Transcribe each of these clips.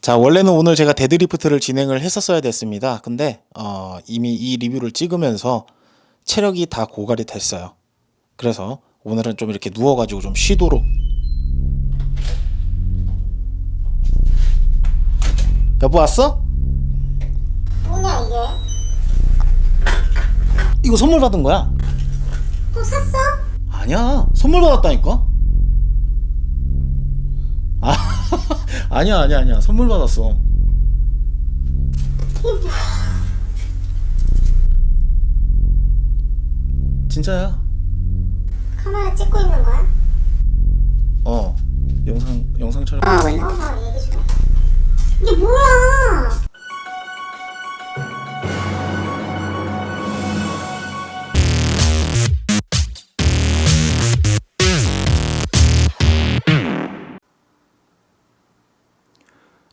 자, 원래는 오늘 제가 데드리프트를 진행을 했었어야 됐습니다. 근데 이미 이 리뷰를 찍으면서 체력이 다 고갈이 됐어요. 그래서 오늘은 좀 이렇게 누워가지고 좀 쉬도록. 여보 왔어? 뭐냐 이게? 이거 선물 받은 거야. 또 샀어? 아니야, 선물 받았다니까. 아, 아니야, 선물 받았어. 진짜야. 카메라 찍고 있는 거야? 영상 촬영. 얘기 좀 해. 이게 뭐야?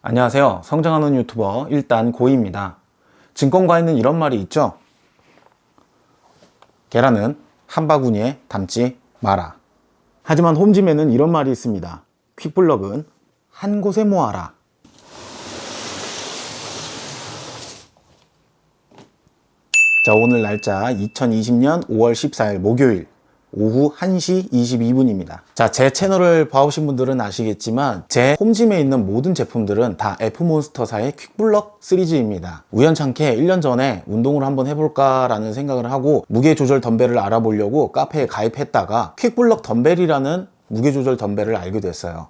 안녕하세요. 성장하는 유튜버 일단 고이입니다. 증권가에는 이런 말이 있죠. 계란은 한 바구니에 담지 마라. 하지만 홈짐에는 이런 말이 있습니다. 퀵블럭은 한 곳에 모아라. 자, 오늘 날짜 2020년 5월 14일 목요일 오후 1시 22분입니다. 자, 제 채널을 봐오신 분들은 아시겠지만 제 홈짐에 있는 모든 제품들은 다 F몬스터사의 퀵블럭 시리즈입니다. 우연찮게 1년 전에 운동을 한번 해볼까 라는 생각을 하고 무게조절 덤벨을 알아보려고 카페에 가입했다가 퀵블럭 덤벨이라는 무게조절 덤벨을 알게 됐어요.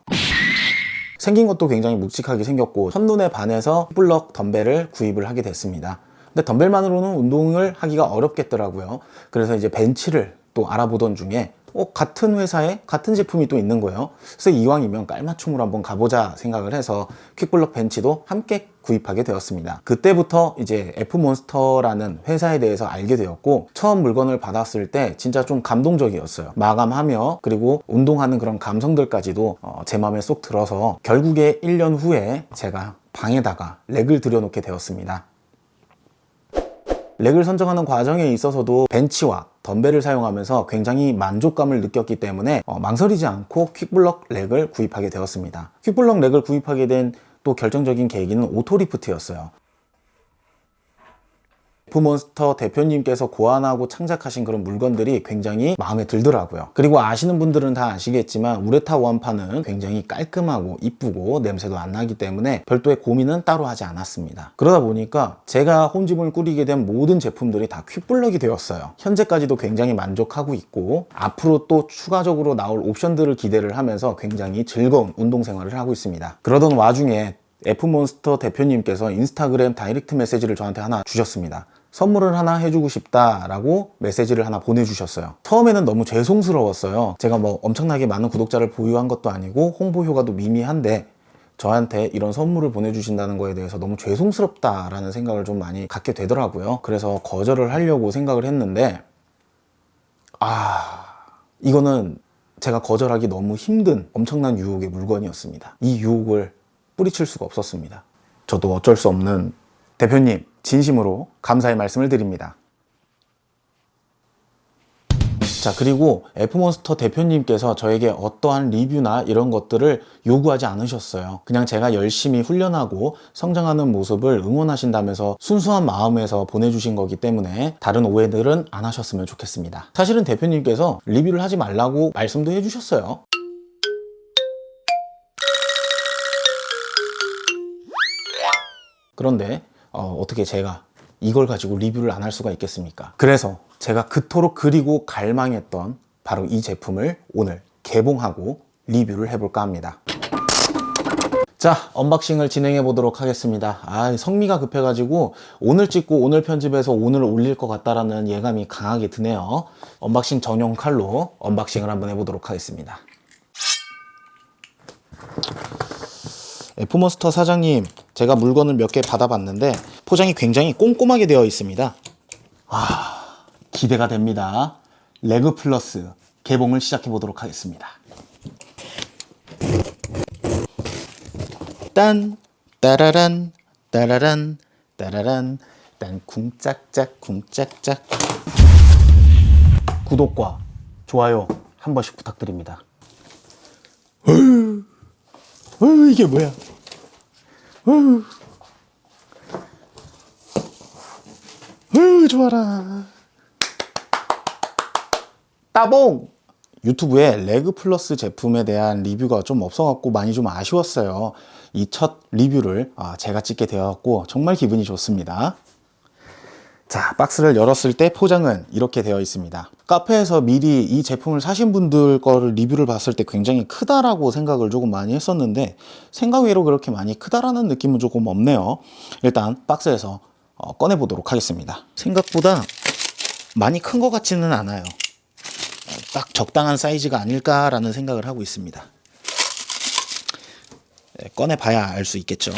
생긴 것도 굉장히 묵직하게 생겼고 첫눈에 반해서 퀵블럭 덤벨을 구입을 하게 됐습니다. 근데 덤벨만으로는 운동을 하기가 어렵겠더라고요. 그래서 이제 벤치를 또 알아보던 중에 같은 회사에 같은 제품이 또 있는 거예요. 그래서 이왕이면 깔맞춤으로 한번 가보자 생각을 해서 퀵블럭 벤치도 함께 구입하게 되었습니다. 그때부터 이제 F몬스터라는 회사에 대해서 알게 되었고 처음 물건을 받았을 때 진짜 좀 감동적이었어요. 마감하며 그리고 운동하는 그런 감성들까지도 제 마음에 쏙 들어서 결국에 1년 후에 제가 방에다가 렉을 들여놓게 되었습니다. 렉을 선정하는 과정에 있어서도 벤치와 덤벨을 사용하면서 굉장히 만족감을 느꼈기 때문에 망설이지 않고 퀵블럭 렉을 구입하게 되었습니다. 퀵블럭 렉을 구입하게 된 또 결정적인 계기는 오토리프트였어요. F몬스터 대표님께서 고안하고 창작하신 그런 물건들이 굉장히 마음에 들더라고요. 그리고 아시는 분들은 다 아시겠지만 우레타 원판은 굉장히 깔끔하고 이쁘고 냄새도 안 나기 때문에 별도의 고민은 따로 하지 않았습니다. 그러다 보니까 제가 홈짐을 꾸리게 된 모든 제품들이 다 퀵블럭이 되었어요. 현재까지도 굉장히 만족하고 있고 앞으로 또 추가적으로 나올 옵션들을 기대를 하면서 굉장히 즐거운 운동 생활을 하고 있습니다. 그러던 와중에 F몬스터 대표님께서 인스타그램 다이렉트 메시지를 저한테 하나 주셨습니다. 선물을 하나 해주고 싶다라고 메시지를 하나 보내주셨어요. 처음에는 너무 죄송스러웠어요. 제가 뭐 엄청나게 많은 구독자를 보유한 것도 아니고 홍보 효과도 미미한데 저한테 이런 선물을 보내주신다는 거에 대해서 너무 죄송스럽다라는 생각을 좀 많이 갖게 되더라고요. 그래서 거절을 하려고 생각을 했는데 이거는 제가 거절하기 너무 힘든 엄청난 유혹의 물건이었습니다. 이 유혹을 뿌리칠 수가 없었습니다. 저도 어쩔 수 없는 대표님 진심으로 감사의 말씀을 드립니다. 자, 그리고 F몬스터 대표님께서 저에게 어떠한 리뷰나 이런 것들을 요구하지 않으셨어요. 그냥 제가 열심히 훈련하고 성장하는 모습을 응원하신다면서 순수한 마음에서 보내주신 거기 때문에 다른 오해들은 안 하셨으면 좋겠습니다. 사실은 대표님께서 리뷰를 하지 말라고 말씀도 해주셨어요. 그런데 어떻게 제가 이걸 가지고 리뷰를 안 할 수가 있겠습니까? 그래서 제가 그토록 그리고 갈망했던 바로 이 제품을 오늘 개봉하고 리뷰를 해볼까 합니다. 자, 언박싱을 진행해 보도록 하겠습니다. 성미가 급해가지고 오늘 찍고 오늘 편집해서 오늘 올릴 것 같다라는 예감이 강하게 드네요. 언박싱 전용 칼로 언박싱을 한번 해보도록 하겠습니다. F몬스터 사장님, 제가 물건을 몇 개 받아봤는데 포장이 굉장히 꼼꼼하게 되어 있습니다. 기대가 됩니다. 레그 플러스 개봉을 시작해 보도록 하겠습니다. 딴 따라란 따라란 따라란 딴 쿵짝짝 쿵짝짝. 구독과 좋아요 한 번씩 부탁드립니다. 이게 뭐야? 좋아라. 따봉! 유튜브에 레그 플러스 제품에 대한 리뷰가 좀 없어갖고 많이 좀 아쉬웠어요. 이 첫 리뷰를 제가 찍게 되었고 정말 기분이 좋습니다. 자, 박스를 열었을 때 포장은 이렇게 되어 있습니다. 카페에서 미리 이 제품을 사신 분들 거를 리뷰를 봤을 때 굉장히 크다라고 생각을 조금 많이 했었는데 생각 외로 그렇게 많이 크다라는 느낌은 조금 없네요. 일단 박스에서 꺼내 보도록 하겠습니다. 생각보다 많이 큰 것 같지는 않아요. 딱 적당한 사이즈가 아닐까라는 생각을 하고 있습니다. 꺼내 봐야 알 수 있겠죠.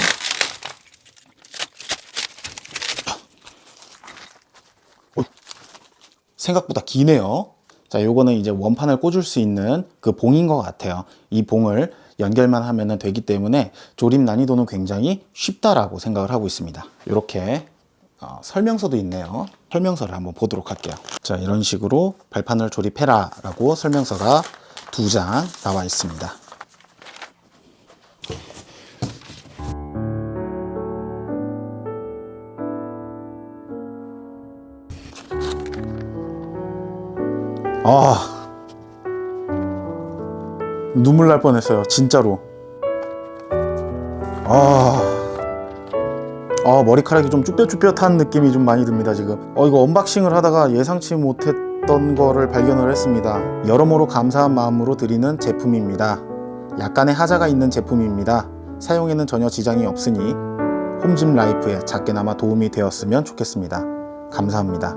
생각보다 기네요. 자, 요거는 이제 원판을 꽂을 수 있는 그 봉인 것 같아요. 이 봉을 연결만 하면 되기 때문에 조립 난이도는 굉장히 쉽다라고 생각을 하고 있습니다. 이렇게 설명서도 있네요. 설명서를 한번 보도록 할게요. 자, 이런 식으로 발판을 조립해라 라고 설명서가 2장 나와 있습니다. 눈물 날 뻔했어요. 진짜로. 머리카락이 좀 쭈뼛쭈뼛한 느낌이 좀 많이 듭니다, 지금. 이거 언박싱을 하다가 예상치 못했던 거를 발견을 했습니다. 여러모로 감사한 마음으로 드리는 제품입니다. 약간의 하자가 있는 제품입니다. 사용에는 전혀 지장이 없으니 홈짐 라이프에 작게나마 도움이 되었으면 좋겠습니다. 감사합니다.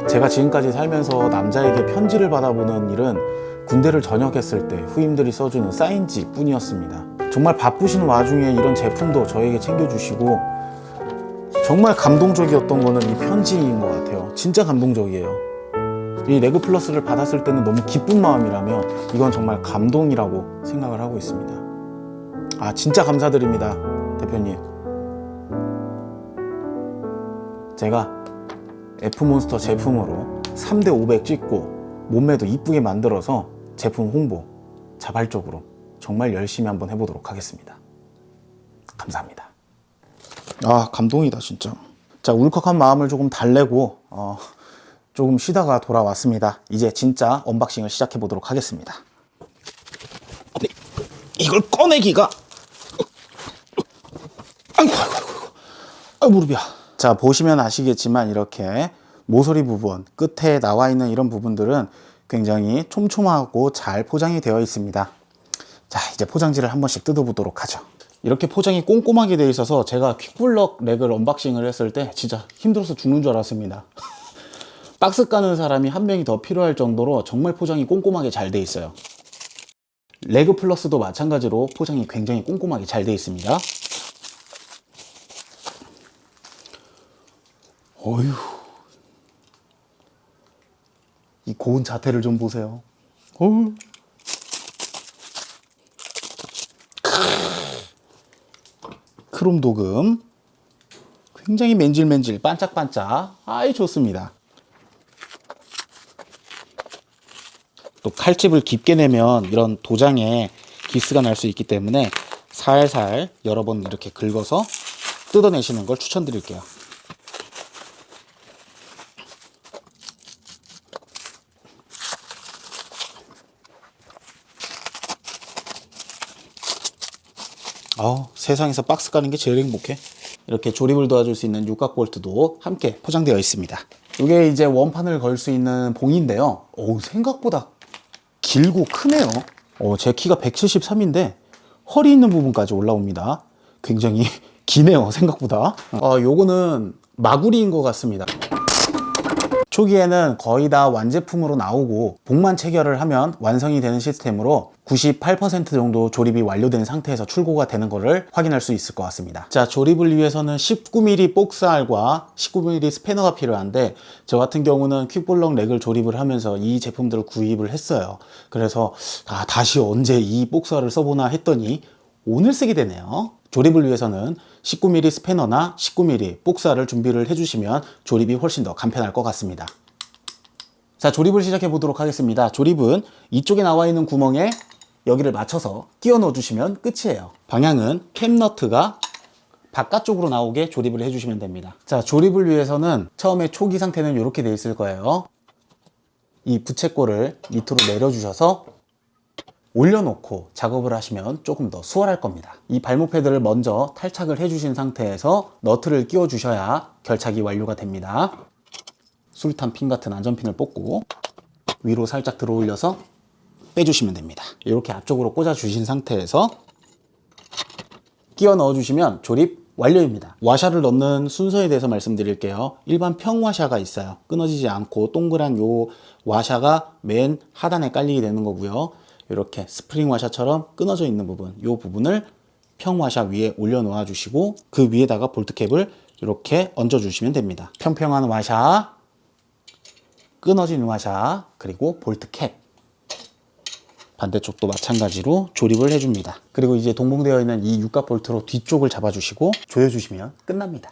제가 지금까지 살면서 남자에게 편지를 받아보는 일은 군대를 전역했을 때 후임들이 써주는 사인지 뿐이었습니다. 정말 바쁘신 와중에 이런 제품도 저에게 챙겨주시고 정말 감동적이었던 거는 이 편지인 것 같아요. 진짜 감동적이에요. 이 레그 플러스를 받았을 때는 너무 기쁜 마음이라면 이건 정말 감동이라고 생각을 하고 있습니다. 진짜 감사드립니다, 대표님. 제가 F몬스터 제품으로 3대 500 찍고 몸매도 이쁘게 만들어서 제품 홍보 자발적으로 정말 열심히 한번 해보도록 하겠습니다. 감사합니다. 감동이다 진짜. 자, 울컥한 마음을 조금 달래고 조금 쉬다가 돌아왔습니다. 이제 진짜 언박싱을 시작해 보도록 하겠습니다. 이걸 꺼내기가 아이고 무릎이야. 자, 보시면 아시겠지만 이렇게 모서리 부분 끝에 나와 있는 이런 부분들은 굉장히 촘촘하고 잘 포장이 되어 있습니다. 자, 이제 포장지를 한 번씩 뜯어보도록 하죠. 이렇게 포장이 꼼꼼하게 되어 있어서 제가 퀵블럭 렉을 언박싱을 했을 때 진짜 힘들어서 죽는 줄 알았습니다. 박스 까는 사람이 한 명이 더 필요할 정도로 정말 포장이 꼼꼼하게 잘 되어 있어요. 레그 플러스도 마찬가지로 포장이 굉장히 꼼꼼하게 잘 되어 있습니다. 어휴, 이 고운 자태를 좀 보세요. 어휴. 크롬 도금 굉장히 맨질맨질 반짝반짝 좋습니다. 또 칼집을 깊게 내면 이런 도장에 기스가 날 수 있기 때문에 살살 여러 번 이렇게 긁어서 뜯어내시는 걸 추천드릴게요. 세상에서 박스 까는 게 제일 행복해. 이렇게 조립을 도와줄 수 있는 육각 볼트도 함께 포장되어 있습니다. 이게 이제 원판을 걸 수 있는 봉인데요. 생각보다 길고 크네요. 제 키가 173인데 허리 있는 부분까지 올라옵니다. 굉장히 기네요, 생각보다. 요거는 마구리인 것 같습니다. 초기에는 거의 다 완제품으로 나오고 봉만 체결을 하면 완성이 되는 시스템으로 98% 정도 조립이 완료된 상태에서 출고가 되는 것을 확인할 수 있을 것 같습니다. 자, 조립을 위해서는 19mm 복스알과 19mm 스패너가 필요한데 저 같은 경우는 퀵블럭 렉을 조립을 하면서 이 제품들을 구입을 했어요. 그래서 다시 언제 이 복스알을 써보나 했더니 오늘 쓰게 되네요. 조립을 위해서는 19mm 스패너나 19mm 복스알을 준비를 해주시면 조립이 훨씬 더 간편할 것 같습니다. 자, 조립을 시작해 보도록 하겠습니다. 조립은 이쪽에 나와 있는 구멍에 여기를 맞춰서 끼워 넣어 주시면 끝이에요. 방향은 캡너트가 바깥쪽으로 나오게 조립을 해주시면 됩니다. 자, 조립을 위해서는 처음에 초기 상태는 이렇게 돼 있을 거예요. 이 부채꼴을 밑으로 내려주셔서 올려놓고 작업을 하시면 조금 더 수월할 겁니다. 이 발목 패드를 먼저 탈착을 해주신 상태에서 너트를 끼워 주셔야 결착이 완료가 됩니다. 수류탄 핀 같은 안전핀을 뽑고 위로 살짝 들어 올려서 빼주시면 됩니다. 이렇게 앞쪽으로 꽂아 주신 상태에서 끼워 넣어 주시면 조립 완료입니다. 와샤를 넣는 순서에 대해서 말씀드릴게요. 일반 평 와샤가 있어요. 끊어지지 않고 동그란 요 와샤가 맨 하단에 깔리게 되는 거고요. 이렇게 스프링 와샤처럼 끊어져 있는 부분, 요 부분을 평 와샤 위에 올려 놓아 주시고 그 위에다가 볼트캡을 이렇게 얹어 주시면 됩니다. 평평한 와샤, 끊어진 와샤, 그리고 볼트캡. 반대쪽도 마찬가지로 조립을 해줍니다. 그리고 이제 동봉되어 있는 이 육각 볼트로 뒤쪽을 잡아주시고 조여주시면 끝납니다.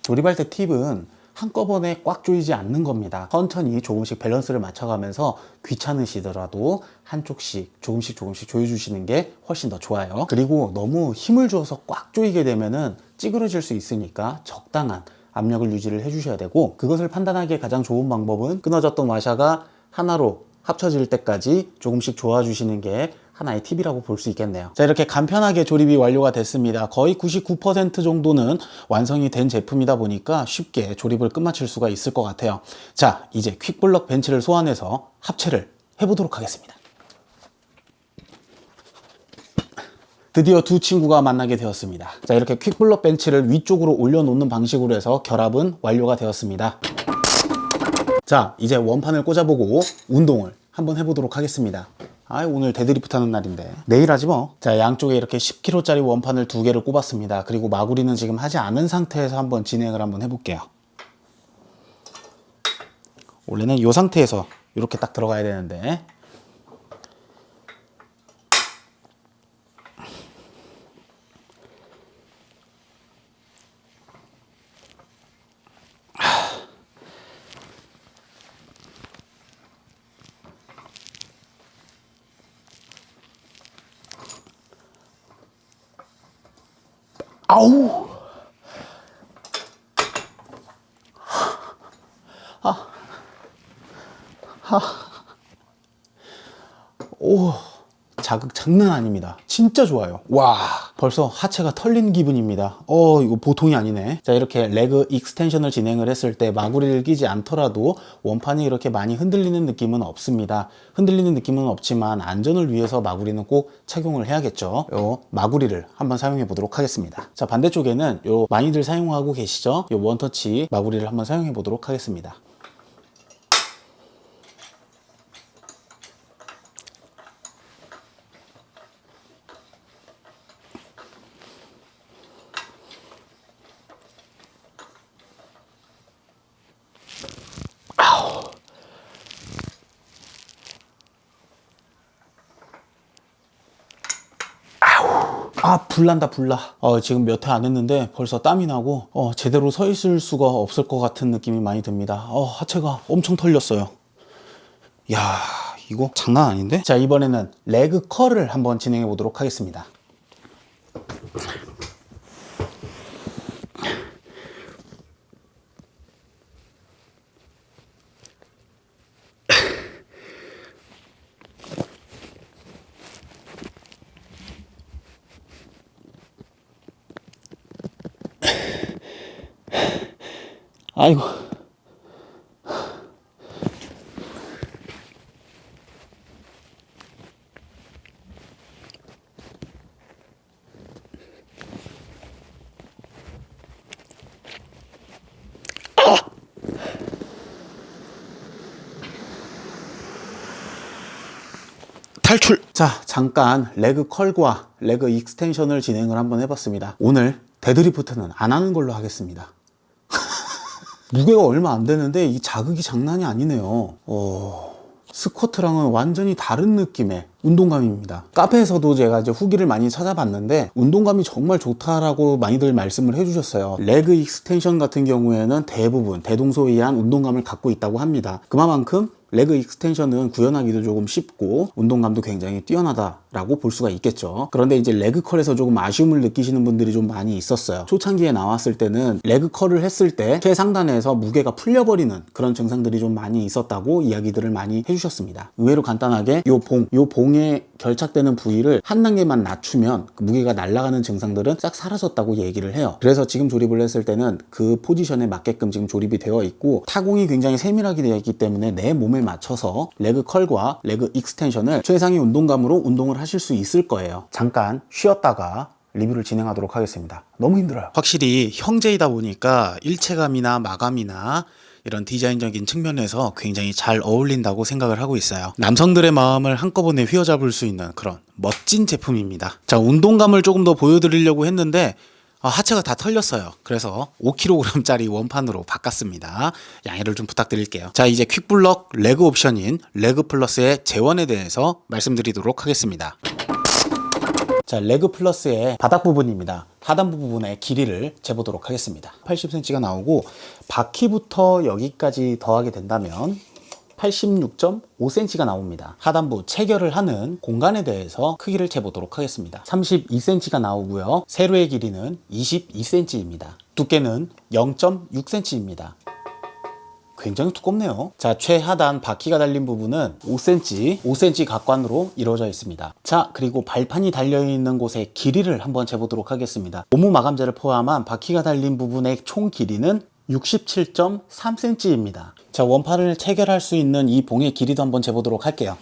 조립할 때 팁은 한꺼번에 꽉 조이지 않는 겁니다. 천천히 조금씩 밸런스를 맞춰가면서 귀찮으시더라도 한쪽씩 조금씩 조여주시는 게 훨씬 더 좋아요. 그리고 너무 힘을 주어서 꽉 조이게 되면은 찌그러질 수 있으니까 적당한 압력을 유지를 해주셔야 되고, 그것을 판단하기에 가장 좋은 방법은 끊어졌던 와샤가 하나로 합쳐질 때까지 조금씩 조아주시는 게 하나의 팁이라고 볼 수 있겠네요. 자, 이렇게 간편하게 조립이 완료가 됐습니다. 거의 99% 정도는 완성이 된 제품이다 보니까 쉽게 조립을 끝마칠 수가 있을 것 같아요. 자, 이제 퀵블럭 벤치를 소환해서 합체를 해보도록 하겠습니다. 드디어 두 친구가 만나게 되었습니다. 자, 이렇게 퀵블럭 벤치를 위쪽으로 올려놓는 방식으로 해서 결합은 완료가 되었습니다. 자, 이제 원판을 꽂아보고 운동을 한번 해보도록 하겠습니다. 오늘 데드리프트 하는 날인데 내일 하지 뭐. 자, 양쪽에 이렇게 10kg짜리 원판을 두 개를 꼽았습니다. 그리고 마구리는 지금 하지 않은 상태에서 한번 진행을 한번 해볼게요. 원래는 이 상태에서 이렇게 딱 들어가야 되는데, 아우! 오, 자극 장난 아닙니다. 진짜 좋아요. 와, 벌써 하체가 털린 기분입니다. 이거 보통이 아니네. 자, 이렇게 레그 익스텐션을 진행을 했을 때 마구리를 끼지 않더라도 원판이 이렇게 많이 흔들리는 느낌은 없습니다. 흔들리는 느낌은 없지만 안전을 위해서 마구리는 꼭 착용을 해야겠죠. 요 마구리를 한번 사용해 보도록 하겠습니다. 자, 반대쪽에는 요 많이들 사용하고 계시죠? 요 원터치 마구리를 한번 사용해 보도록 하겠습니다. 불난다, 불나. 지금 몇 회 안 했는데 벌써 땀이 나고 제대로 서 있을 수가 없을 것 같은 느낌이 많이 듭니다. 하체가 엄청 털렸어요. 야, 이거 장난 아닌데? 자, 이번에는 레그 컬을 한번 진행해 보도록 하겠습니다. 아이고. 탈출! 자, 잠깐 레그 컬과 레그 익스텐션을 진행을 한번 해봤습니다. 오늘 데드리프트는 안 하는 걸로 하겠습니다. 무게가 얼마 안 되는데 이 자극이 장난이 아니네요. 스쿼트랑은 완전히 다른 느낌의 운동감입니다. 카페에서도 제가 이제 후기를 많이 찾아봤는데 운동감이 정말 좋다라고 많이들 말씀을 해주셨어요. 레그 익스텐션 같은 경우에는 대부분 대동소이한 운동감을 갖고 있다고 합니다. 그만큼 레그 익스텐션은 구현하기도 조금 쉽고 운동감도 굉장히 뛰어나다라고 볼 수가 있겠죠. 그런데 이제 레그 컬에서 조금 아쉬움을 느끼시는 분들이 좀 많이 있었어요. 초창기에 나왔을 때는 레그 컬을 했을 때 최상단에서 무게가 풀려버리는 그런 증상들이 좀 많이 있었다고 이야기들을 많이 해주셨습니다. 의외로 간단하게 요 봉에 결착되는 부위를 한 단계만 낮추면 그 무게가 날아가는 증상들은 싹 사라졌다고 얘기를 해요. 그래서 지금 조립을 했을 때는 그 포지션에 맞게끔 지금 조립이 되어 있고 타공이 굉장히 세밀하게 되어 있기 때문에 내 몸에 맞춰서 레그 컬과 레그 익스텐션을 최상의 운동감으로 운동을 하실 수 있을 거예요. 잠깐 쉬었다가 리뷰를 진행하도록 하겠습니다. 너무 힘들어요. 확실히 형제이다 보니까 일체감이나 마감이나 이런 디자인적인 측면에서 굉장히 잘 어울린다고 생각을 하고 있어요. 남성들의 마음을 한꺼번에 휘어잡을 수 있는 그런 멋진 제품입니다. 자, 운동감을 조금 더 보여드리려고 했는데 하체가 다 털렸어요. 그래서 5kg짜리 원판으로 바꿨습니다. 양해를 좀 부탁드릴게요. 자, 이제 퀵블럭 레그 옵션인 레그 플러스의 재원에 대해서 말씀드리도록 하겠습니다. 자, 레그 플러스의 바닥 부분입니다. 하단 부분의 길이를 재보도록 하겠습니다. 80cm가 나오고 바퀴부터 여기까지 더하게 된다면 86.5cm가 나옵니다. 하단부 체결을 하는 공간에 대해서 크기를 재보도록 하겠습니다. 32cm가 나오고요. 세로의 길이는 22cm입니다. 두께는 0.6cm입니다. 굉장히 두껍네요. 자, 최하단 바퀴가 달린 부분은 5cm 각관으로 이루어져 있습니다. 자, 그리고 발판이 달려있는 곳의 길이를 한번 재보도록 하겠습니다. 고무 마감재를 포함한 바퀴가 달린 부분의 총 길이는 67.3cm입니다. 자, 원판을 체결할 수 있는 이 봉의 길이도 한번 재보도록 할게요.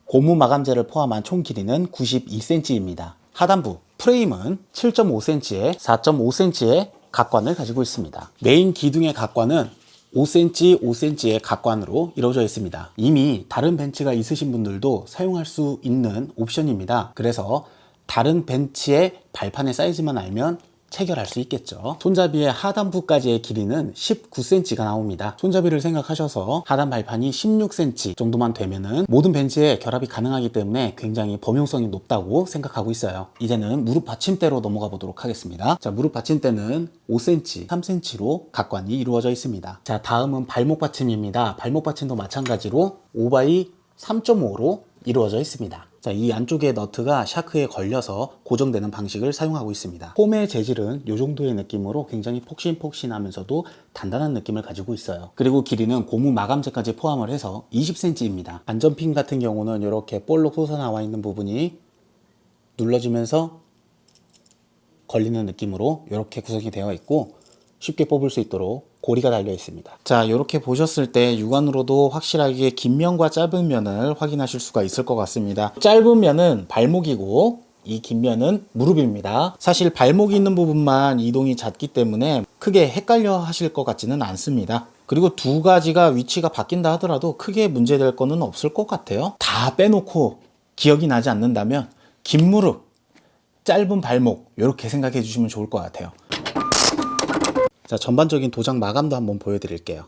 고무 마감재를 포함한 총 길이는 92cm입니다. 하단부 프레임은 7.5cm에 4.5cm의 각관을 가지고 있습니다. 메인 기둥의 각관은 5cm, 5cm의 각관으로 이루어져 있습니다. 이미 다른 벤츠가 있으신 분들도 사용할 수 있는 옵션입니다. 그래서 다른 벤츠의 발판의 사이즈만 알면 체결할 수 있겠죠. 손잡이의 하단부까지의 길이는 19cm가 나옵니다. 손잡이를 생각하셔서 하단 발판이 16cm 정도만 되면은 모든 벤츠에 결합이 가능하기 때문에 굉장히 범용성이 높다고 생각하고 있어요. 이제는 무릎 받침대로 넘어가 보도록 하겠습니다. 자, 무릎 받침대는 5cm, 3cm로 각관이 이루어져 있습니다. 자, 다음은 발목 받침입니다. 발목 받침도 마찬가지로 5x3.5로 이루어져 있습니다. 자, 이 안쪽에 너트가 샤크에 걸려서 고정되는 방식을 사용하고 있습니다. 폼의 재질은 이 정도의 느낌으로 굉장히 폭신폭신하면서도 단단한 느낌을 가지고 있어요. 그리고 길이는 고무 마감재까지 포함을 해서 20cm입니다. 안전핀 같은 경우는 이렇게 볼록 솟아나와 있는 부분이 눌러지면서 걸리는 느낌으로 이렇게 구성이 되어 있고 쉽게 뽑을 수 있도록 고리가 달려 있습니다. 자, 이렇게 보셨을 때 육안으로도 확실하게 긴 면과 짧은 면을 확인하실 수가 있을 것 같습니다. 짧은 면은 발목이고 이 긴 면은 무릎입니다. 사실 발목이 있는 부분만 이동이 잦기 때문에 크게 헷갈려 하실 것 같지는 않습니다. 그리고 두 가지가 위치가 바뀐다 하더라도 크게 문제될 거는 없을 것 같아요. 다 빼놓고 기억이 나지 않는다면 긴 무릎, 짧은 발목 이렇게 생각해 주시면 좋을 것 같아요. 자, 전반적인 도장 마감도 한번 보여드릴게요.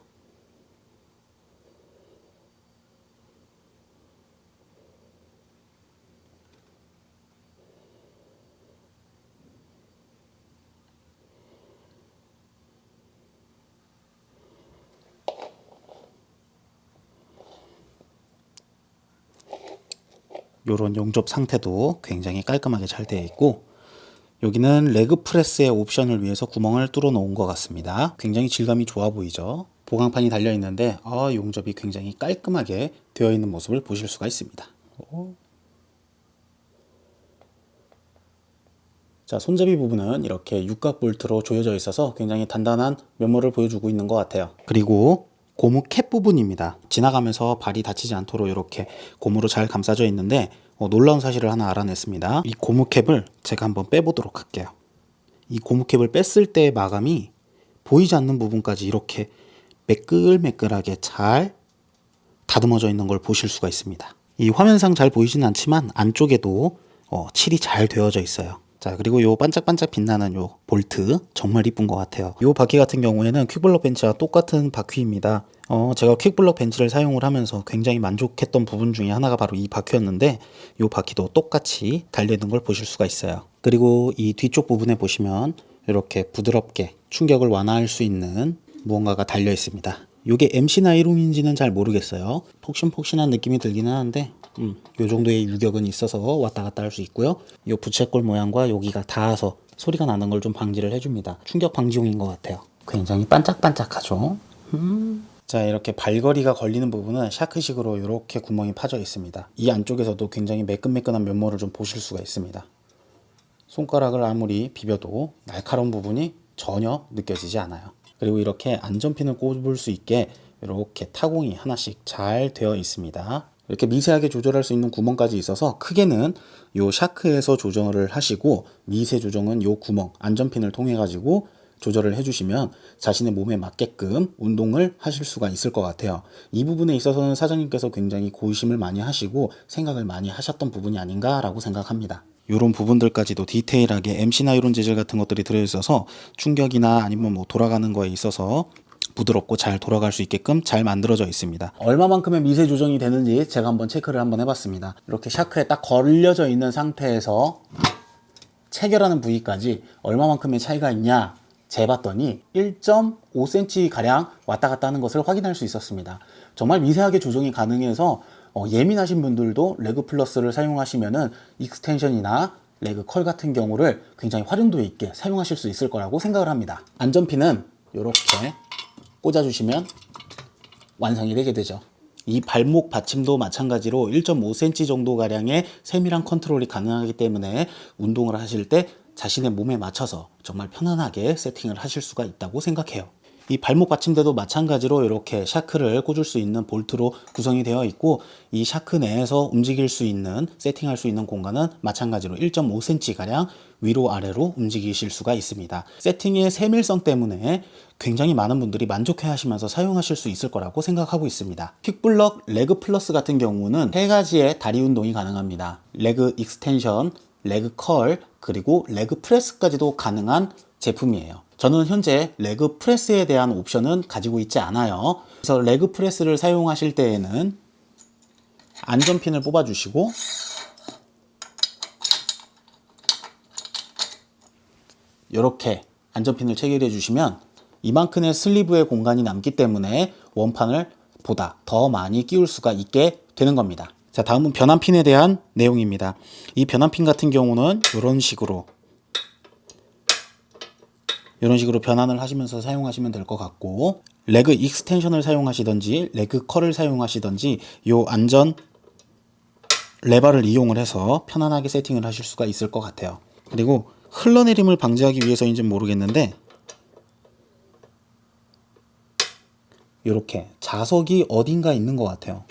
요런 용접 상태도 굉장히 깔끔하게 잘 되어 있고 여기는 레그 프레스의 옵션을 위해서 구멍을 뚫어 놓은 것 같습니다. 굉장히 질감이 좋아 보이죠. 보강판이 달려 있는데 용접이 굉장히 깔끔하게 되어 있는 모습을 보실 수가 있습니다. 자, 손잡이 부분은 이렇게 육각 볼트로 조여져 있어서 굉장히 단단한 면모를 보여주고 있는 것 같아요. 그리고 고무 캡 부분입니다. 지나가면서 발이 다치지 않도록 이렇게 고무로 잘 감싸져 있는데 놀라운 사실을 하나 알아냈습니다. 이 고무 캡을 제가 한번 빼보도록 할게요. 이 고무 캡을 뺐을 때의 마감이 보이지 않는 부분까지 이렇게 매끌매끌하게 잘 다듬어져 있는 걸 보실 수가 있습니다. 이 화면상 잘 보이진 않지만 안쪽에도 칠이 잘 되어져 있어요. 자, 그리고 요 반짝반짝 빛나는 요 볼트 정말 이쁜 것 같아요. 요 바퀴 같은 경우에는 퀵블럭 벤치와 똑같은 바퀴입니다. 제가 퀵블럭 벤치를 사용을 하면서 굉장히 만족했던 부분 중에 하나가 바로 이 바퀴였는데, 요 바퀴도 똑같이 달려있는 걸 보실 수가 있어요. 그리고 이 뒤쪽 부분에 보시면 이렇게 부드럽게 충격을 완화할 수 있는 무언가가 달려 있습니다. 요게 MC 나이론인지는 잘 모르겠어요. 폭신폭신한 느낌이 들기는 하는데 요 정도의 유격은 있어서 왔다 갔다 할 수 있고요. 요 부채꼴 모양과 여기가 닿아서 소리가 나는 걸 좀 방지를 해줍니다. 충격 방지용인 것 같아요. 굉장히 반짝반짝하죠. 자, 이렇게 발걸이가 걸리는 부분은 샤크식으로 이렇게 구멍이 파져 있습니다. 이 안쪽에서도 굉장히 매끈매끈한 면모를 좀 보실 수가 있습니다. 손가락을 아무리 비벼도 날카로운 부분이 전혀 느껴지지 않아요. 그리고 이렇게 안전핀을 꼽을 수 있게 이렇게 타공이 하나씩 잘 되어 있습니다. 이렇게 미세하게 조절할 수 있는 구멍까지 있어서 크게는 요 샤크에서 조절을 하시고, 미세 조정은 요 구멍 안전핀을 통해 가지고 조절을 해주시면 자신의 몸에 맞게끔 운동을 하실 수가 있을 것 같아요. 이 부분에 있어서는 사장님께서 굉장히 고심을 많이 하시고 생각을 많이 하셨던 부분이 아닌가라고 생각합니다. 이런 부분들까지도 디테일하게 MC 나이론 재질 같은 것들이 들어있어서 충격이나 아니면 뭐 돌아가는 거에 있어서 부드럽고 잘 돌아갈 수 있게끔 잘 만들어져 있습니다. 얼마만큼의 미세 조정이 되는지 제가 한번 체크를 한번 해봤습니다. 이렇게 샤크에 딱 걸려져 있는 상태에서 체결하는 부위까지 얼마만큼의 차이가 있냐 재봤더니 1.5cm 가량 왔다 갔다 하는 것을 확인할 수 있었습니다. 정말 미세하게 조정이 가능해서 예민하신 분들도 레그 플러스를 사용하시면은 익스텐션이나 레그 컬 같은 경우를 굉장히 활용도 있게 사용하실 수 있을 거라고 생각을 합니다. 안전핀은 이렇게 꽂아주시면 완성이 되게 되죠. 이 발목 받침도 마찬가지로 1.5cm 정도 가량의 세밀한 컨트롤이 가능하기 때문에 운동을 하실 때 자신의 몸에 맞춰서 정말 편안하게 세팅을 하실 수가 있다고 생각해요. 이 발목 받침대도 마찬가지로 이렇게 샤크를 꽂을 수 있는 볼트로 구성이 되어 있고, 이 샤크 내에서 움직일 수 있는, 세팅할 수 있는 공간은 마찬가지로 1.5cm 가량 위로 아래로 움직이실 수가 있습니다. 세팅의 세밀성 때문에 굉장히 많은 분들이 만족해 하시면서 사용하실 수 있을 거라고 생각하고 있습니다. 퀵블럭 레그 플러스 같은 경우는 세 가지의 다리 운동이 가능합니다. 레그 익스텐션, 레그 컬, 그리고 레그 프레스까지도 가능한 제품이에요. 저는 현재 레그 프레스에 대한 옵션은 가지고 있지 않아요. 그래서 레그 프레스를 사용하실 때에는 안전핀을 뽑아주시고, 이렇게 안전핀을 체결해 주시면 이만큼의 슬리브의 공간이 남기 때문에 원판을 보다 더 많이 끼울 수가 있게 되는 겁니다. 자, 다음은 변환핀에 대한 내용입니다. 이 변환핀 같은 경우는 이런 식으로 변환을 하시면서 사용하시면 될 것 같고, 레그 익스텐션을 사용하시든지 레그 컬을 사용하시든지 요 안전 레버를 이용을 해서 편안하게 세팅을 하실 수가 있을 것 같아요. 그리고 흘러내림을 방지하기 위해서인지는 모르겠는데 이렇게 자석이 어딘가 있는 것 같아요.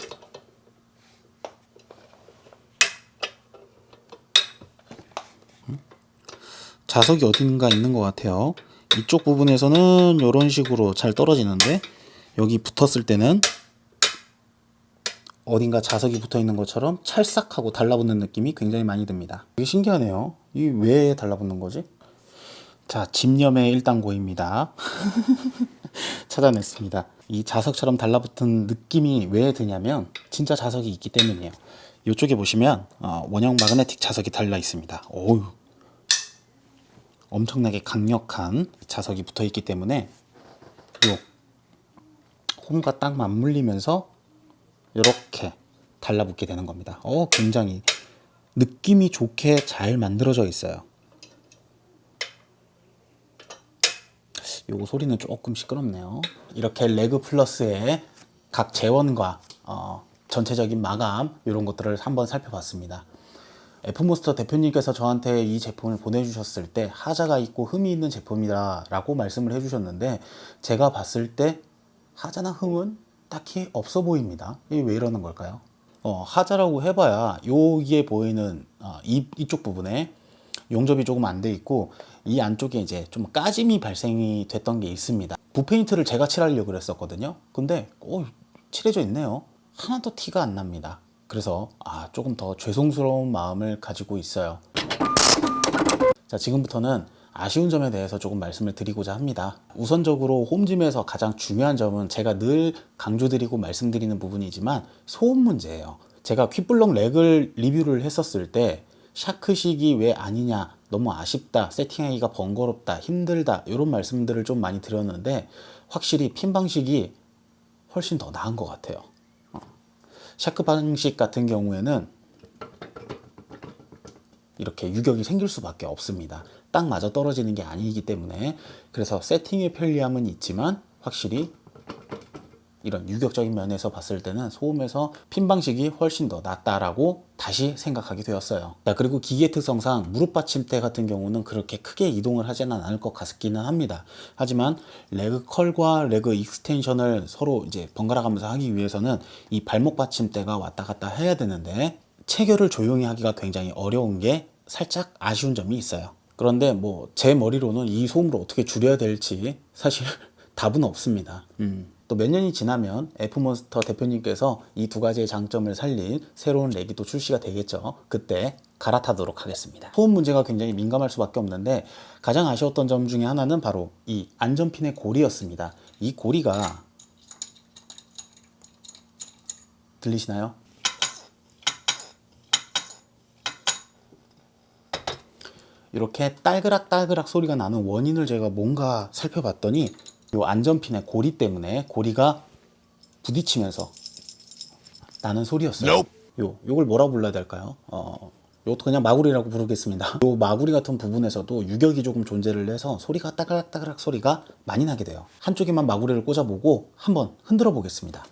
자석이 어딘가 있는 것 같아요. 이쪽 부분에서는 이런 식으로 잘 떨어지는데, 여기 붙었을 때는 어딘가 자석이 붙어 있는 것처럼 찰싹하고 달라붙는 느낌이 굉장히 많이 듭니다. 이게 신기하네요. 이게 왜 달라붙는 거지? 자, 집념의 1단고입니다. 찾아냈습니다. 이 자석처럼 달라붙은 느낌이 왜 드냐면 진짜 자석이 있기 때문이에요. 이쪽에 보시면 원형 마그네틱 자석이 달려 있습니다. 어우, 엄청나게 강력한 자석이 붙어 있기 때문에 요 홈과 딱 맞물리면서 이렇게 달라붙게 되는 겁니다. 굉장히 느낌이 좋게 잘 만들어져 있어요. 요거 소리는 조금 시끄럽네요. 이렇게 레그 플러스의 각 재원과 전체적인 마감 이런 것들을 한번 살펴봤습니다. F몬스터 대표님께서 저한테 이 제품을 보내주셨을 때 하자가 있고 흠이 있는 제품이다 라고 말씀을 해주셨는데, 제가 봤을 때 하자나 흠은 딱히 없어 보입니다. 이게 왜 이러는 걸까요? 하자라고 해봐야 여기에 보이는 이쪽 부분에 용접이 조금 안 돼 있고, 이 안쪽에 이제 좀 까짐이 발생이 됐던 게 있습니다. 붓페인트를 제가 칠하려고 그랬었거든요. 근데 칠해져 있네요. 하나도 티가 안 납니다. 그래서 조금 더 죄송스러운 마음을 가지고 있어요. 자, 지금부터는 아쉬운 점에 대해서 조금 말씀을 드리고자 합니다. 우선적으로 홈짐에서 가장 중요한 점은 제가 늘 강조드리고 말씀드리는 부분이지만 소음 문제예요. 제가 퀵블럭 렉을 리뷰를 했었을 때 샤크식이 왜 아니냐, 너무 아쉽다, 세팅하기가 번거롭다, 힘들다 이런 말씀들을 좀 많이 드렸는데 확실히 핀 방식이 훨씬 더 나은 것 같아요. 샤크 방식 같은 경우에는 이렇게 유격이 생길 수밖에 없습니다. 딱 맞아 떨어지는 게 아니기 때문에. 그래서 세팅의 편리함은 있지만 확실히 이런 유격적인 면에서 봤을 때는 소음에서 핀 방식이 훨씬 더 낫다라고 다시 생각하게 되었어요. 자, 그리고 기계 특성상 무릎 받침대 같은 경우는 그렇게 크게 이동을 하지는 않을 것 같기는 합니다. 하지만 레그 컬과 레그 익스텐션을 서로 이제 번갈아 가면서 하기 위해서는 이 발목 받침대가 왔다 갔다 해야 되는데 체결을 조용히 하기가 굉장히 어려운 게 살짝 아쉬운 점이 있어요. 그런데 뭐 제 머리로는 이 소음을 어떻게 줄여야 될지 사실 답은 없습니다. 또 몇 년이 지나면 F몬스터 대표님께서 이 두 가지의 장점을 살린 새로운 렉이 또 출시가 되겠죠. 그때 갈아타도록 하겠습니다. 소음 문제가 굉장히 민감할 수밖에 없는데 가장 아쉬웠던 점 중에 하나는 바로 이 안전핀의 고리였습니다. 이 고리가 들리시나요? 이렇게 딸그락 소리가 나는 원인을 제가 뭔가 살펴봤더니 이 안전핀의 고리 때문에 고리가 부딪히면서 나는 소리였어요. 요걸 뭐라고 불러야 될까요? 요것도 그냥 마구리라고 부르겠습니다. 요 마구리 같은 부분에서도 유격이 조금 존재를 해서 소리가 따그락 소리가 많이 나게 돼요. 한쪽에만 마구리를 꽂아보고 한번 흔들어 보겠습니다.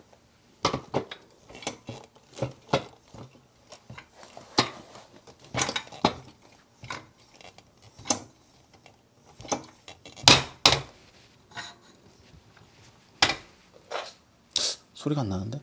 소리가 안 나는데?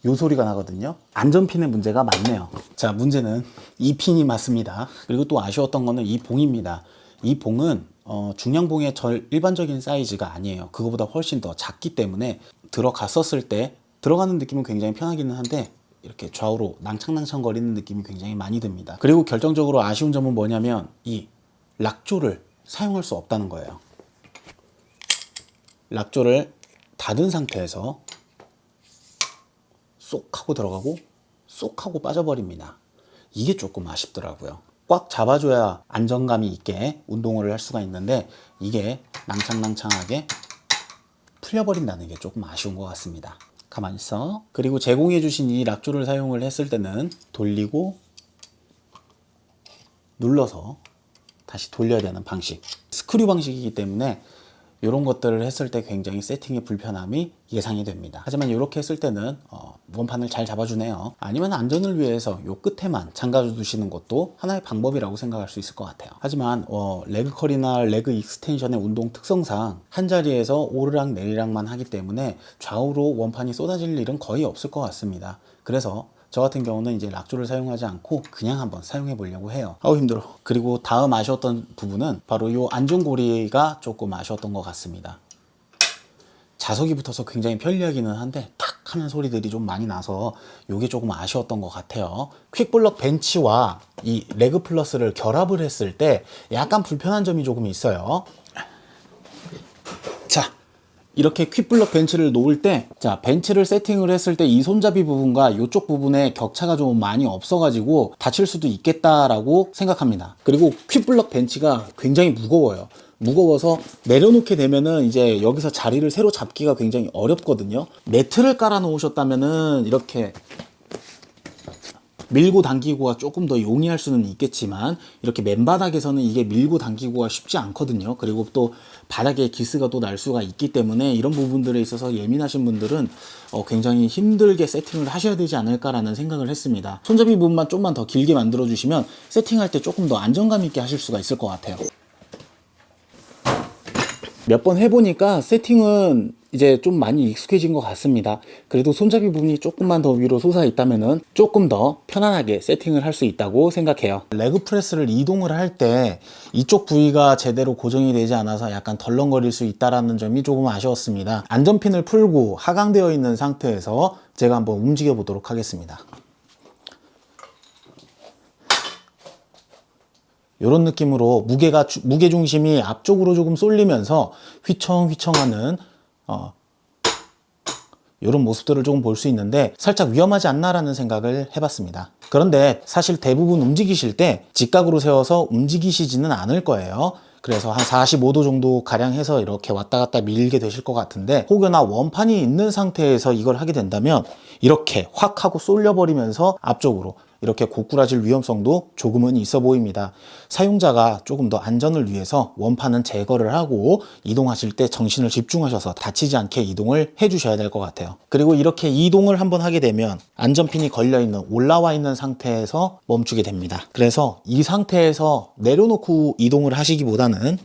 요 소리가 나거든요. 안전핀의 문제가 많네요. 자, 문제는 이 핀이 맞습니다. 그리고 또 아쉬웠던 거는 이 봉입니다. 이 봉은 중량봉의 일반적인 사이즈가 아니에요. 그거보다 훨씬 더 작기 때문에 들어갔었을 때 들어가는 느낌은 굉장히 편하기는 한데 이렇게 좌우로 낭창낭창 거리는 느낌이 굉장히 많이 듭니다. 그리고 결정적으로 아쉬운 점은 뭐냐면 이 락조를 사용할 수 없다는 거예요. 락조를 닫은 상태에서 쏙 하고 들어가고 쏙 하고 빠져버립니다. 이게 조금 아쉽더라고요. 꽉 잡아줘야 안정감이 있게 운동을 할 수가 있는데 이게 낭창낭창하게 풀려버린다는 게 조금 아쉬운 것 같습니다. 가만히 있어. 그리고 제공해 주신 이 락조를 사용을 했을 때는 돌리고 눌러서 다시 돌려야 되는 방식, 스크류 방식이기 때문에 이런 것들을 했을 때 굉장히 세팅의 불편함이 예상이 됩니다. 하지만 이렇게 했을 때는 원판을 잘 잡아주네요. 아니면 안전을 위해서 요 끝에만 잠가줘 두시는 것도 하나의 방법이라고 생각할 수 있을 것 같아요. 하지만 레그 컬이나 레그 익스텐션의 운동 특성상 한 자리에서 오르락 내리락만 하기 때문에 좌우로 원판이 쏟아질 일은 거의 없을 것 같습니다. 그래서 저 같은 경우는 이제 락조를 사용하지 않고 그냥 한번 사용해 보려고 해요. 아우 힘들어. 그리고 다음 아쉬웠던 부분은 바로 이 안전고리가 조금 아쉬웠던 것 같습니다. 자석이 붙어서 굉장히 편리하기는 한데 탁 하는 소리들이 좀 많이 나서 이게 조금 아쉬웠던 것 같아요. 퀵블럭 벤치와 이 레그 플러스를 결합을 했을 때 약간 불편한 점이 조금 있어요. 자, 이렇게 퀵블럭 벤치를 놓을 때, 자, 벤치를 세팅을 했을 때 이 손잡이 부분과 이쪽 부분에 격차가 좀 많이 없어가지고 다칠 수도 있겠다라고 생각합니다. 그리고 퀵블럭 벤치가 굉장히 무거워요. 무거워서 내려놓게 되면은 이제 여기서 자리를 새로 잡기가 굉장히 어렵거든요. 매트를 깔아 놓으셨다면은 이렇게 밀고 당기고가 조금 더 용이할 수는 있겠지만 이렇게 맨바닥에서는 이게 밀고 당기고가 쉽지 않거든요. 그리고 또 바닥에 기스가 또 날 수가 있기 때문에 이런 부분들에 있어서 예민하신 분들은 굉장히 힘들게 세팅을 하셔야 되지 않을까라는 생각을 했습니다. 손잡이 부분만 좀만 더 길게 만들어 주시면 세팅할 때 조금 더 안정감 있게 하실 수가 있을 것 같아요. 몇 번 해보니까 세팅은 이제 좀 많이 익숙해진 것 같습니다. 그래도 손잡이 부분이 조금만 더 위로 솟아 있다면은 조금 더 편안하게 세팅을 할 수 있다고 생각해요. 레그 프레스를 이동을 할 때 이쪽 부위가 제대로 고정이 되지 않아서 약간 덜렁거릴 수 있다는 점이 조금 아쉬웠습니다. 안전핀을 풀고 하강되어 있는 상태에서 제가 한번 움직여 보도록 하겠습니다. 이런 느낌으로 무게 중심이 앞쪽으로 조금 쏠리면서 휘청휘청하는 이런 모습들을 조금 볼 수 있는데 살짝 위험하지 않나라는 생각을 해봤습니다. 그런데 사실 대부분 움직이실 때 직각으로 세워서 움직이시지는 않을 거예요. 그래서 한 45도 정도 가량 해서 이렇게 왔다 갔다 밀게 되실 것 같은데, 혹여나 원판이 있는 상태에서 이걸 하게 된다면 이렇게 확 하고 쏠려버리면서 앞쪽으로 이렇게 고꾸라질 위험성도 조금은 있어 보입니다. 사용자가 조금 더 안전을 위해서 원판은 제거를 하고 이동하실 때 정신을 집중하셔서 다치지 않게 이동을 해 주셔야 될 것 같아요. 그리고 이렇게 이동을 한번 하게 되면 안전핀이 걸려있는, 올라와 있는 상태에서 멈추게 됩니다. 그래서 이 상태에서 내려놓고 이동을 하시기보다는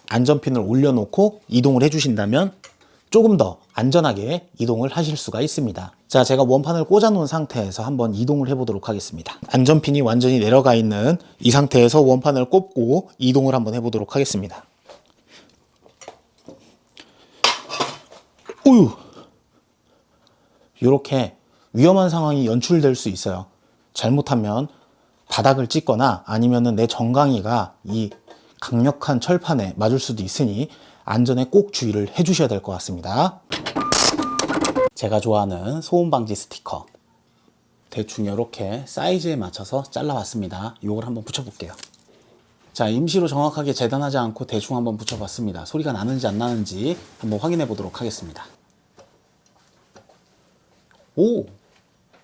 안전핀을 올려놓고 이동을 해주신다면 조금 더 안전하게 이동을 하실 수가 있습니다. 자, 제가 원판을 꽂아 놓은 상태에서 한번 이동을 해 보도록 하겠습니다. 안전핀이 완전히 내려가 있는 이 상태에서 원판을 꽂고 이동을 한번 해 보도록 하겠습니다. 우유! 이렇게 위험한 상황이 연출될 수 있어요. 잘못하면 바닥을 찢거나 아니면은 내 정강이가 이 강력한 철판에 맞을 수도 있으니 안전에 꼭 주의를 해 주셔야 될 것 같습니다. 제가 좋아하는 소음 방지 스티커, 대충 이렇게 사이즈에 맞춰서 잘라봤습니다. 이걸 한번 붙여볼게요. 자, 임시로 정확하게 재단하지 않고 대충 한번 붙여봤습니다. 소리가 나는지 안 나는지 한번 확인해 보도록 하겠습니다. 오!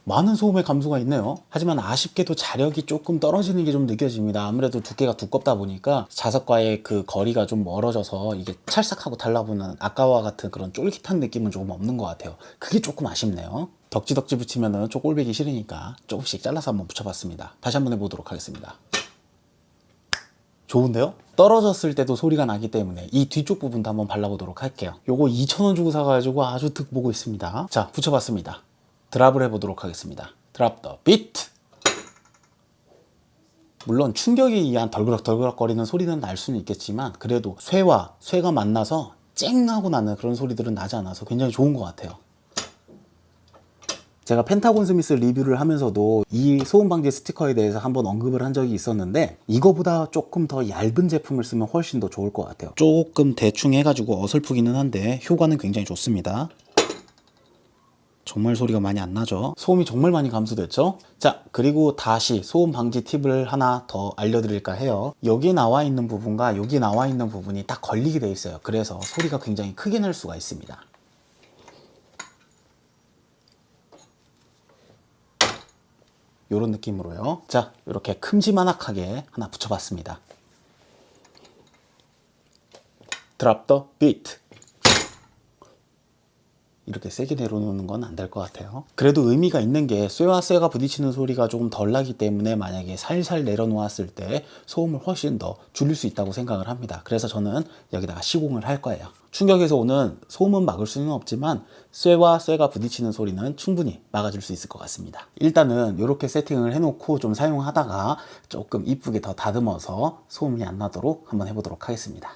많은 소음의 감소가 있네요. 하지만 아쉽게도 자력이 조금 떨어지는 게 좀 느껴집니다. 아무래도 두께가 두껍다 보니까 자석과의 그 거리가 좀 멀어져서 이게 찰싹하고 달라붙는 아까와 같은 그런 쫄깃한 느낌은 조금 없는 것 같아요. 그게 조금 아쉽네요. 덕지덕지 붙이면은 좀 꼴보기 싫으니까 조금씩 잘라서 한번 붙여봤습니다. 다시 한번 해보도록 하겠습니다. 좋은데요? 떨어졌을 때도 소리가 나기 때문에 이 뒤쪽 부분도 한번 발라보도록 할게요. 요거 2,000원 주고 사가지고 아주 득 보고 있습니다. 자, 붙여봤습니다. 드랍을 해보도록 하겠습니다. 드랍 더 비트. 물론 충격에 의한 덜그럭덜그럭 거리는 소리는 날 수는 있겠지만 그래도 쇠와 쇠가 만나서 쨍 하고 나는 그런 소리들은 나지 않아서 굉장히 좋은 것 같아요. 제가 펜타곤 스미스 리뷰를 하면서도 이 소음 방지 스티커에 대해서 한번 언급을 한 적이 있었는데 이거보다 조금 더 얇은 제품을 쓰면 훨씬 더 좋을 것 같아요. 조금 대충 해가지고 어설프기는 한데 효과는 굉장히 좋습니다. 정말 소리가 많이 안 나죠? 소음이 정말 많이 감소됐죠? 자, 그리고 다시 소음 방지 팁을 하나 더 알려드릴까 해요. 여기 나와 있는 부분과 여기 나와 있는 부분이 딱 걸리게 돼 있어요. 그래서 소리가 굉장히 크게 날 수가 있습니다. 이런 느낌으로요. 자, 이렇게 큼지막하게 하나 붙여봤습니다. Drop the beat. 이렇게 세게 내려놓는 건 안 될 것 같아요. 그래도 의미가 있는 게 쇠와 쇠가 부딪히는 소리가 조금 덜 나기 때문에 만약에 살살 내려놓았을 때 소음을 훨씬 더 줄일 수 있다고 생각을 합니다. 그래서 저는 여기다가 시공을 할 거예요. 충격에서 오는 소음은 막을 수는 없지만 쇠와 쇠가 부딪히는 소리는 충분히 막아줄 수 있을 것 같습니다. 일단은 이렇게 세팅을 해놓고 좀 사용하다가 조금 이쁘게 더 다듬어서 소음이 안 나도록 한번 해보도록 하겠습니다.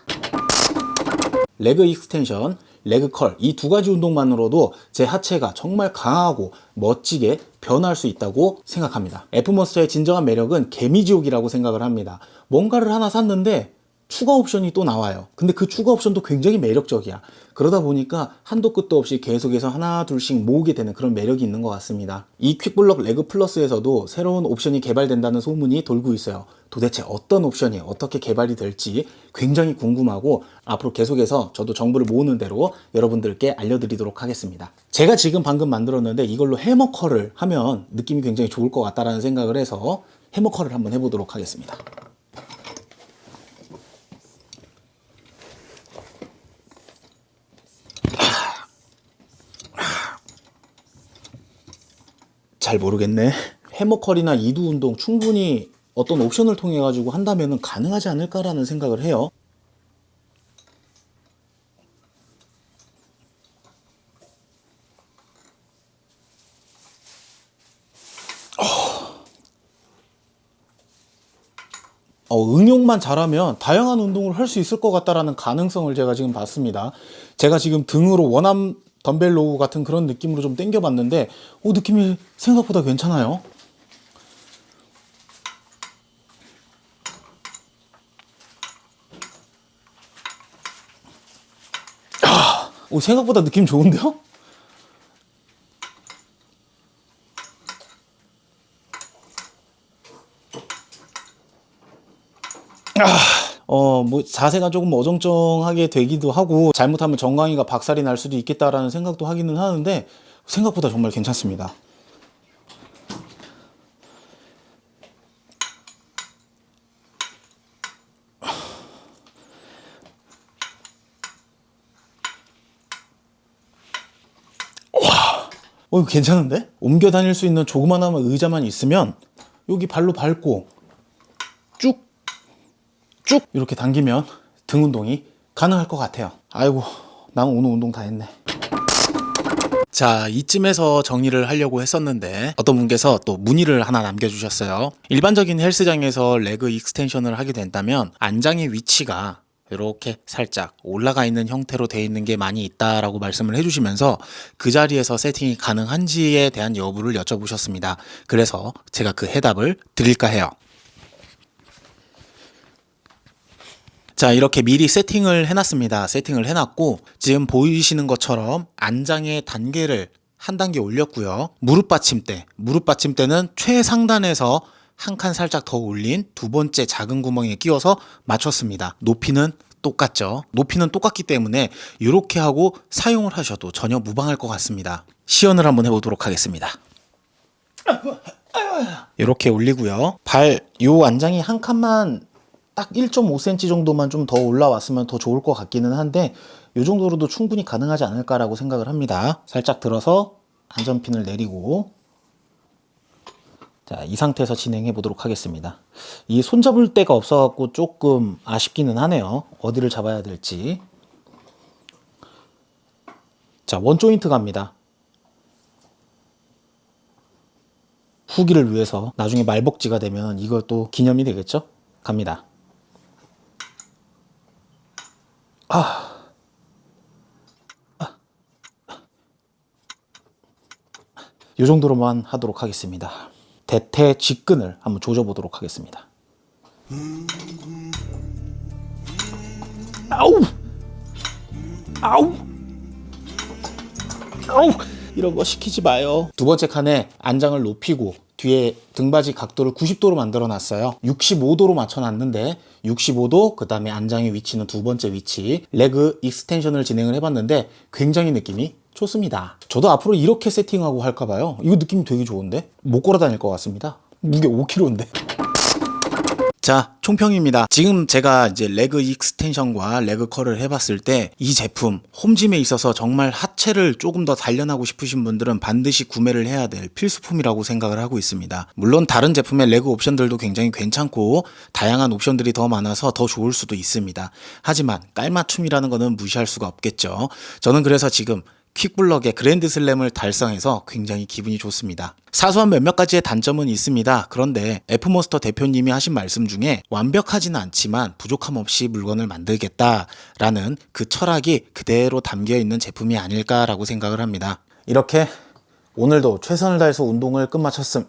레그 익스텐션, 레그 컬, 이 두 가지 운동만으로도 제 하체가 정말 강하고 멋지게 변할 수 있다고 생각합니다. F몬스터의 진정한 매력은 개미지옥이라고 생각을 합니다. 뭔가를 하나 샀는데 추가 옵션이 또 나와요. 근데 그 추가 옵션도 굉장히 매력적이야. 그러다 보니까 한도 끝도 없이 계속해서 하나 둘씩 모으게 되는 그런 매력이 있는 것 같습니다. 이 퀵블럭 레그 플러스에서도 새로운 옵션이 개발된다는 소문이 돌고 있어요. 도대체 어떤 옵션이 어떻게 개발이 될지 굉장히 궁금하고 앞으로 계속해서 저도 정보를 모으는 대로 여러분들께 알려드리도록 하겠습니다. 제가 지금 방금 만들었는데 이걸로 해머컬을 하면 느낌이 굉장히 좋을 것 같다라는 생각을 해서 해머컬을 한번 해보도록 하겠습니다. 잘 모르겠네. 해머컬이나 이두 운동 충분히 어떤 옵션을 통해 가지고 한다면 가능하지 않을까라는 생각을 해요. 응용만 잘하면 다양한 운동을 할 수 있을 것 같다라는 가능성을 제가 지금 봤습니다. 제가 지금 등으로 원암 덤벨 로우 같은 그런 느낌으로 좀 당겨봤는데 느낌이 생각보다 괜찮아요. 생각보다 느낌 좋은데요? 뭐 자세가 조금 어정쩡하게 되기도 하고 잘못하면 정강이가 박살이 날 수도 있겠다라는 생각도 하기는 하는데 생각보다 정말 괜찮습니다. 이거 괜찮은데? 옮겨 다닐 수 있는 조그마한 의자만 있으면 여기 발로 밟고 쭉 이렇게 당기면 등 운동이 가능할 것 같아요. 아이고, 난 오늘 운동 다 했네. 자, 이쯤에서 정리를 하려고 했었는데 어떤 분께서 또 문의를 하나 남겨주셨어요. 일반적인 헬스장에서 레그 익스텐션을 하게 된다면 안장의 위치가 이렇게 살짝 올라가 있는 형태로 되어 있는 게 많이 있다라고 말씀을 해주시면서 그 자리에서 세팅이 가능한지에 대한 여부를 여쭤보셨습니다. 그래서 제가 그 해답을 드릴까 해요. 자, 이렇게 미리 세팅을 해놨습니다. 세팅을 해놨고 지금 보이시는 것처럼 안장의 단계를 한 단계 올렸고요. 무릎 받침대는 최상단에서 한 칸 살짝 더 올린 두 번째 작은 구멍에 끼워서 맞췄습니다. 높이는 똑같죠. 높이는 똑같기 때문에 이렇게 하고 사용을 하셔도 전혀 무방할 것 같습니다. 시연을 한번 해보도록 하겠습니다. 이렇게 올리고요. 요 안장이 한 칸만 딱 1.5cm 정도만 좀 더 올라왔으면 더 좋을 것 같기는 한데 이 정도로도 충분히 가능하지 않을까라고 생각을 합니다. 살짝 들어서 안전핀을 내리고 자, 이 상태에서 진행해 보도록 하겠습니다. 이 손 잡을 데가 없어갖고 조금 아쉽기는 하네요. 어디를 잡아야 될지. 자, 원 조인트 갑니다. 후기를 위해서 나중에 말벅지가 되면 이것도 기념이 되겠죠? 갑니다. 이 정도로만 하도록 하겠습니다. 대퇴 직근을 한번 조져보도록 하겠습니다. 아우! 이런 거 시키지 마요. 두 번째 칸에 안장을 높이고 뒤에 등받이 각도를 90도로 만들어 놨어요. 65도로 맞춰 놨는데 65도, 그 다음에 안장의 위치는 두 번째 위치, 레그 익스텐션을 진행을 해봤는데 굉장히 느낌이 좋습니다. 저도 앞으로 이렇게 세팅하고 할까봐요. 이거 느낌이 되게 좋은데? 못 걸어 다닐 것 같습니다. 무게 5kg인데. 자, 총평입니다. 지금 제가 이제 레그 익스텐션과 레그 컬을 해봤을 때 이 제품 홈짐에 있어서 정말 하체를 조금 더 단련하고 싶으신 분들은 반드시 구매를 해야 될 필수품이라고 생각을 하고 있습니다. 물론 다른 제품의 레그 옵션들도 굉장히 괜찮고 다양한 옵션들이 더 많아서 더 좋을 수도 있습니다. 하지만 깔맞춤이라는 거는 무시할 수가 없겠죠. 저는 그래서 지금 퀵블럭의 그랜드 슬램을 달성해서 굉장히 기분이 좋습니다. 사소한 몇몇 가지의 단점은 있습니다. 그런데 F몬스터 대표님이 하신 말씀 중에 완벽하지는 않지만 부족함 없이 물건을 만들겠다라는 그 철학이 그대로 담겨 있는 제품이 아닐까라고 생각을 합니다. 이렇게 오늘도 최선을 다해서 운동을 끝마쳤음.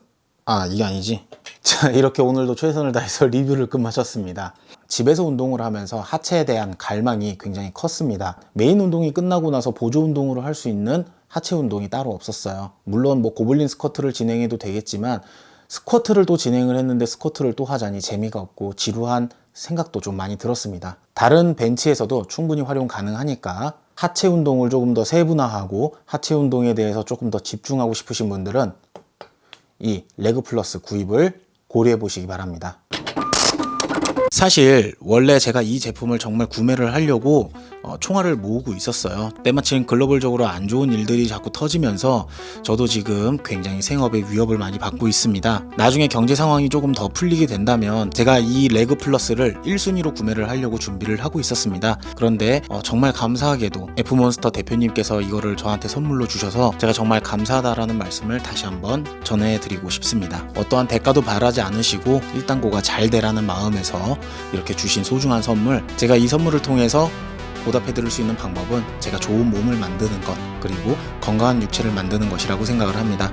이게 아니지. 자, 이렇게 오늘도 최선을 다해서 리뷰를 끝마쳤습니다. 집에서 운동을 하면서 하체에 대한 갈망이 굉장히 컸습니다. 메인 운동이 끝나고 나서 보조 운동으로 할 수 있는 하체 운동이 따로 없었어요. 물론 뭐 고블린 스쿼트를 진행해도 되겠지만 스쿼트를 또 진행을 했는데 스쿼트를 또 하자니 재미가 없고 지루한 생각도 좀 많이 들었습니다. 다른 벤치에서도 충분히 활용 가능하니까 하체 운동을 조금 더 세분화하고 하체 운동에 대해서 조금 더 집중하고 싶으신 분들은 이 레그 플러스 구입을 고려해 보시기 바랍니다. 사실 원래 제가 이 제품을 정말 구매를 하려고 총알을 모으고 있었어요. 때마침 글로벌적으로 안 좋은 일들이 자꾸 터지면서 저도 지금 굉장히 생업에 위협을 많이 받고 있습니다. 나중에 경제 상황이 조금 더 풀리게 된다면 제가 이 레그 플러스를 1순위로 구매를 하려고 준비를 하고 있었습니다. 그런데 정말 감사하게도 F몬스터 대표님께서 이거를 저한테 선물로 주셔서 제가 정말 감사하다라는 말씀을 다시 한번 전해드리고 싶습니다. 어떠한 대가도 바라지 않으시고 일당고가 잘 되라는 마음에서 이렇게 주신 소중한 선물, 제가 이 선물을 통해서 보답해드릴 수 있는 방법은 제가 좋은 몸을 만드는 것, 그리고 건강한 육체를 만드는 것이라고 생각을 합니다.